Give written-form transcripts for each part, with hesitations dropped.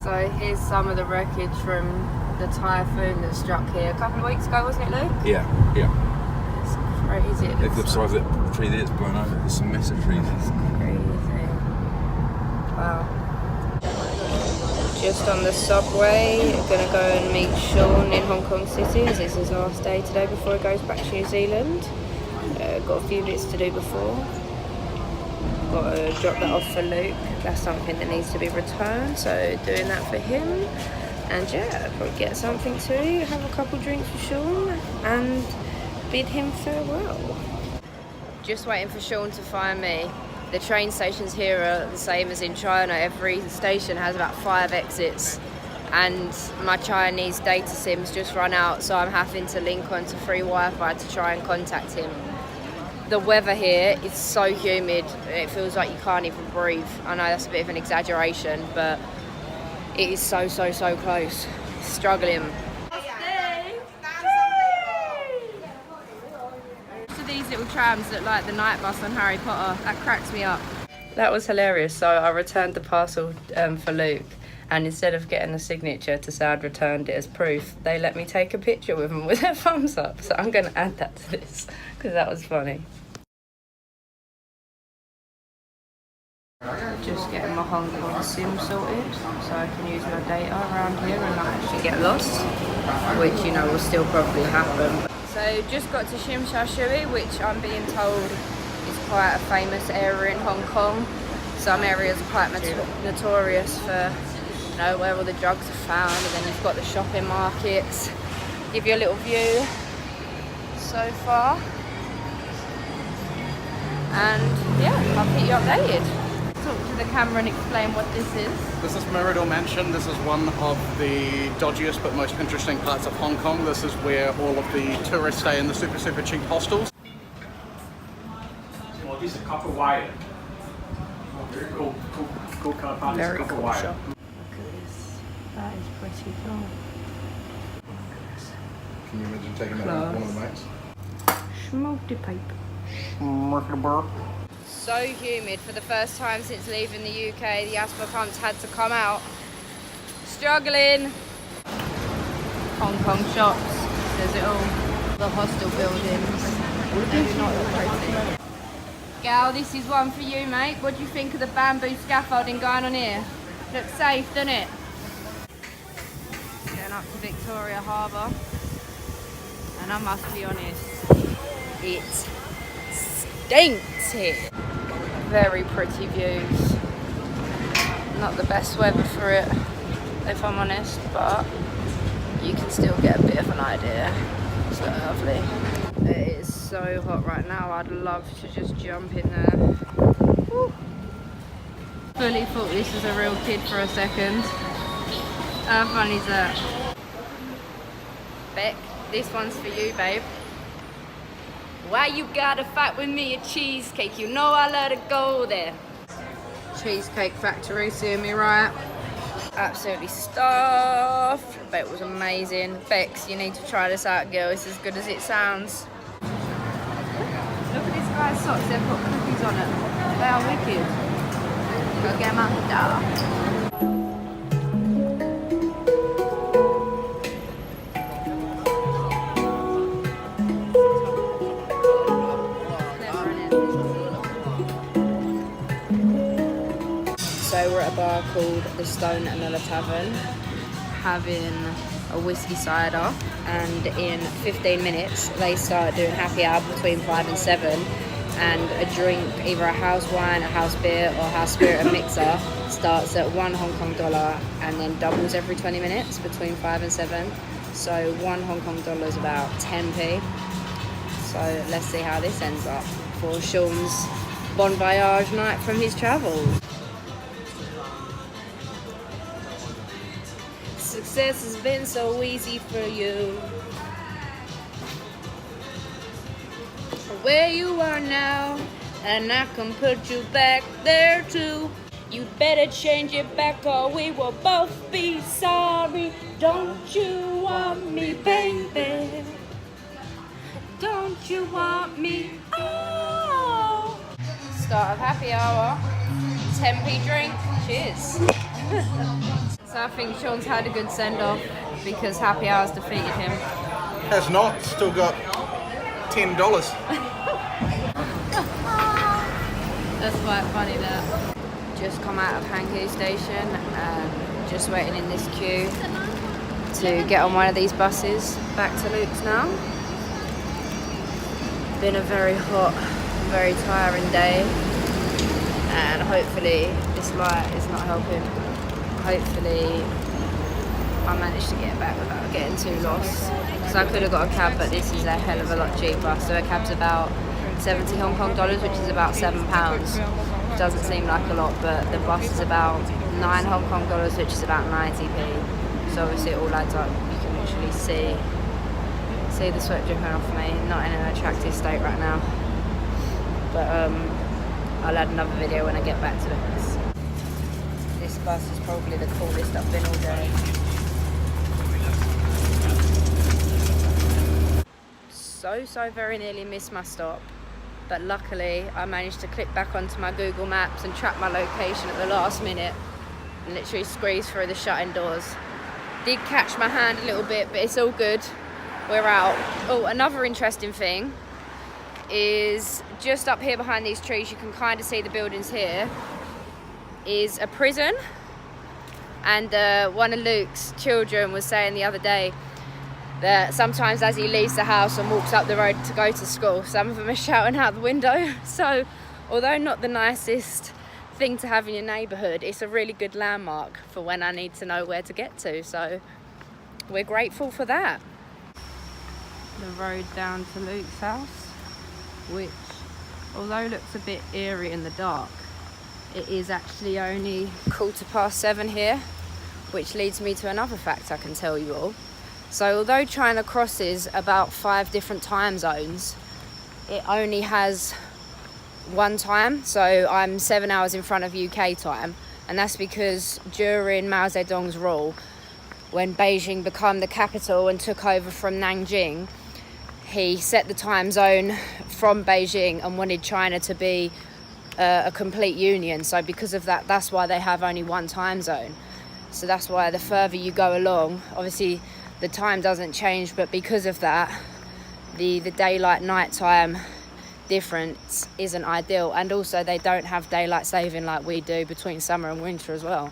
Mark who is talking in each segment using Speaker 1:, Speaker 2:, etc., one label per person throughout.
Speaker 1: So here's some of the wreckage from the typhoon that struck here a couple of weeks ago, wasn't it, Luke?
Speaker 2: Yeah.
Speaker 1: It's crazy.
Speaker 2: Look at the size of the tree there, it's blown over. There's some massive trees.
Speaker 1: It's crazy. Wow. Just on the subway, gonna go and meet Sean in Hong Kong City, as it's his last day today before he goes back to New Zealand. Got a few bits to do before. Got to drop that off for Luke. That's something that needs to be returned, so doing that for him. And yeah, probably get something to eat, have a couple drinks for Sean, and bid him farewell. Just waiting for Sean to find me. The train stations here are the same as in China. Every station has about 5 exits, and my Chinese data sim's just run out, so I'm having to link onto free Wi-Fi to try and contact him. The weather here is so humid, it feels like you can't even breathe. I know that's a bit of an exaggeration, but it is so close. Struggling. So these little trams look like the night bus on Harry Potter. That cracks me up. That was hilarious. So I returned the parcel for Luke, and instead of getting a signature to say I'd returned it as proof, they let me take a picture with them with their thumbs up. So I'm going to add that to this because that was funny. Just getting my Hong Kong SIM sorted so I can use my data around here and not actually get lost, which you know will still probably happen. So just got to Shim Sha Tsui, which I'm being told is quite a famous area in Hong Kong. Some areas are quite notorious for, you know, where all the drugs are found, and then you've got the shopping markets. Give you a little view so far, and yeah, I'll keep you updated. Talk to the camera and explain what this is.
Speaker 3: This is Mirador Mansion. This is one of the dodgiest but most interesting parts of Hong Kong. This is where all of the tourists stay in the super cheap hostels.
Speaker 4: Well, this is copper wire. Very cool car park.
Speaker 1: Very
Speaker 4: copper
Speaker 1: cool
Speaker 4: wire.
Speaker 1: shop. Look at this. That is pretty cool.
Speaker 2: Can you imagine taking that with one of the mates?
Speaker 1: Smoked paper. So humid. For the first time since leaving the UK, the asthma pumps had to come out. Struggling. Hong Kong shops, there's it all. The hostel buildings. They do not look pretty. Gal, this is one for you, mate. What do you think of the bamboo scaffolding going on here? Looks safe, doesn't it? Going up to Victoria Harbour. And I must be honest, it stinks here. Very pretty views. Not the best weather for it, if I'm honest, but you can still get a bit of an idea. It's lovely. It is so hot right now. I'd love to just jump in there. Woo. Fully thought this was a real kid for a second. How fun is that? Beck, this one's for you, babe. Why you gotta fight with me a cheesecake? You know I let it go there. Cheesecake Factory, see me right? Absolutely stuffed, but it was amazing. Bex, you need to try this out, girl. It's as good as it sounds. Look at this guy's socks, they've got cookies on it. They are wicked. Go get them out the door. So we're at a bar called the Stone and Miller Tavern, having a whiskey cider, and in 15 minutes they start doing happy hour between 5 and 7, and a drink, either a house wine, a house beer or a house spirit and mixer, starts at $1 Hong Kong and then doubles every 20 minutes between 5 and 7. So $1 Hong Kong is about 10p. So let's see how this ends up for Sean's bon voyage night from his travels. Success has been so easy for you. Where you are now, and I can put you back there too. You better change it back or we will both be sorry. Don't you want me, baby? Don't you want me? Oh! Start of happy hour. 10p drink. Cheers. So I think Sean's had a good send-off because Happy Hours defeated him.
Speaker 3: Has not, still got $10.
Speaker 1: That's quite funny that. Just come out of Hankou station and just waiting in this queue to get on one of these buses back to Luke's now. Been a very hot, very tiring day, and hopefully this light is not helping. Hopefully I managed to get back without getting too lost, because I could have got a cab, but this is a hell of a lot cheaper. So a cab's about 70 Hong Kong dollars, which is about £7. Doesn't seem like a lot, but the bus is about 9 Hong Kong dollars, which is about 90p. So obviously it all adds up. You can literally see the sweat dripping off me. Not in an attractive state right now, but I'll add another video when I get back to it. This bus is probably the coolest I've been all day. So very nearly missed my stop, but luckily I managed to click back onto my Google Maps and track my location at the last minute and literally squeeze through the shutting doors. Did catch my hand a little bit, but it's all good. We're out. Oh, another interesting thing is just up here behind these trees, you can kind of see the buildings here, is a prison. And one of Luke's children was saying the other day that sometimes as he leaves the house and walks up the road to go to school, some of them are shouting out the window. So although not the nicest thing to have in your neighbourhood, it's a really good landmark for when I need to know where to get to. So we're grateful for that. The road down to Luke's house, which although looks a bit eerie in the dark, it is actually only 7:15 here, which leads me to another fact I can tell you all. So although China crosses about 5 different time zones, it only has one time. So I'm 7 hours in front of UK time, and that's because during Mao Zedong's rule, when Beijing became the capital and took over from Nanjing, he set the time zone from Beijing and wanted China to be a complete union. So because of that, that's why they have only one time zone. So that's why the further you go along, obviously the time doesn't change, but because of that, the daylight nighttime difference isn't ideal. And also they don't have daylight saving like we do between summer and winter as well.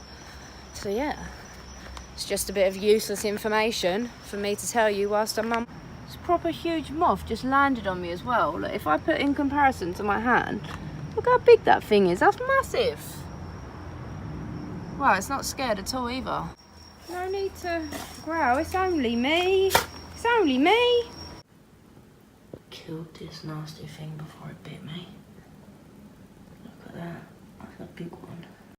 Speaker 1: So yeah, it's just a bit of useless information for me to tell you whilst I'm It's a proper huge moth just landed on me as well. Look, if I put it in comparison to my hand, look how big that thing is. That's massive. Wow, it's not scared at all either. No need to growl, it's only me. It's only me. Killed this nasty thing before it bit me. Look at that, that's a big one.